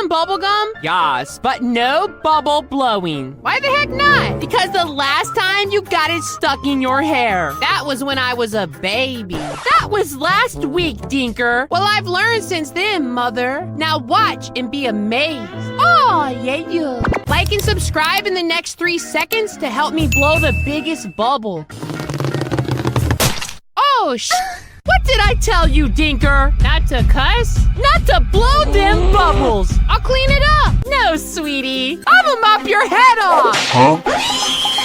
some bubblegum? Yas, but no bubble blowing. Why the heck not? Because the last time you got it stuck in your hair. That was when I was a baby. That was last week, Dinker. Well, I've learned since then, Mother. Now watch and be amazed. Oh, yeah. Like and subscribe in the next 3 seconds to help me blow the biggest bubble. Oh, What did I tell you, Dinker? Not to cuss? Not to blow them bubbles. I'll clean it up. No, sweetie. I'ma mop your head off. Huh?